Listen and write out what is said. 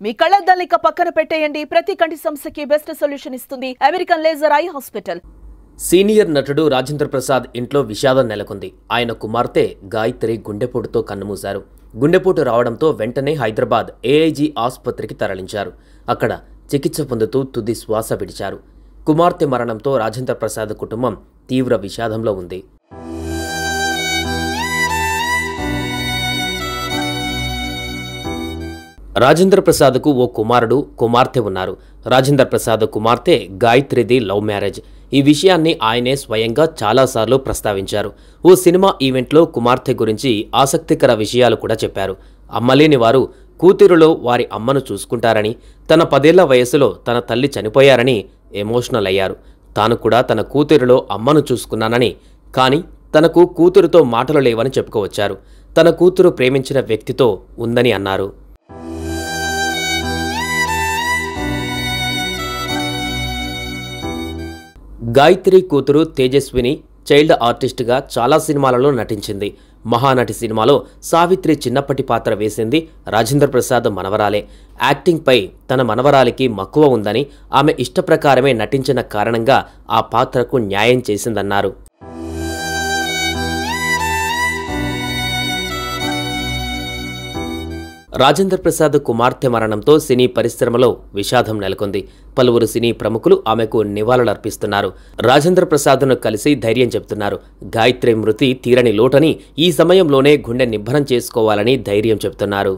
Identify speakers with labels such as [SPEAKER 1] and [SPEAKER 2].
[SPEAKER 1] మీ కళ్ళద్దాల్ని పక్కన పెట్టేయండి. ప్రతి కంటి సమస్యకి బెస్ట్ సొల్యూషన్ ఇస్తుంది American laser eye hospital.
[SPEAKER 2] Senior నటుడు రాజేంద్ర ప్రసాద్ ఇంట్లో విషాదం నెలకొంది. ఆయన కుమార్తె గాయత్రి గుండెపోటుతో కన్నుమూశారు. గుండెపోటు రావడంతో వెంటనే హైదరాబాద్ ఏఐజీ ఆసుపత్రికి తరలించారు. అక్కడ చికిత్స పొందుతూ తుది శ్వాస విడిచారు. కుమార్తె మరణంతో రాజేంద్ర ప్రసాద్ కుటుంబం తీవ్ర విషాదంలో ఉంది. రాజేంద్ర ప్రసాద్కు ఓ కుమార్తె ఉన్నారు. రాజేంద్ర ప్రసాద్ కుమార్తె గాయత్రిది లవ్ మ్యారేజ్. ఈ విషయాన్ని ఆయనే స్వయంగా చాలాసార్లు ప్రస్తావించారు. ఓ సినిమా ఈవెంట్లో కుమార్తె గురించి ఆసక్తికర విషయాలు కూడా చెప్పారు. అమ్మలేని వారు కూతురులో వారి అమ్మను చూసుకుంటారని, తన 10 ఏళ్ల వయసులో తన తల్లి చనిపోయారని ఎమోషనల్ అయ్యారు. తాను కూడా తన కూతురులో అమ్మను చూసుకున్నానని, కానీ తనకు కూతురుతో మాటలు లేవని చెప్పుకోవచ్చారు. తన కూతురు ప్రేమించిన వ్యక్తితో ఉందని అన్నారు. గాయత్రి కూతురు తేజస్విని చైల్డ్ ఆర్టిస్ట్గా చాలా సినిమాలలో నటించింది. మహానటి సినిమాలో సావిత్రి చిన్నప్పటి పాత్ర వేసింది రాజేంద్ర ప్రసాద్ మనవరాలే. యాక్టింగ్పై తన మనవరాలికి మక్కువ ఉందని, ఆమె ఇష్టప్రకారమే నటించిన కారణంగా ఆ పాత్రకు న్యాయం చేసిందన్నారు. రాజేంద్ర ప్రసాద్ కుమార్తె మరణంతో సినీ పరిశ్రమలో విషాదం నెలకొంది. పలువురు సినీ ప్రముఖులు ఆమెకు నివాళులర్పిస్తున్నారు. రాజేంద్ర ప్రసాద్ను కలిసి ధైర్యం చెబుతున్నారు. గాయత్రి మృతి తీరని లోటని, ఈ సమయంలోనే గుండె నిబ్బరం చేసుకోవాలని ధైర్యం చెబుతున్నారు.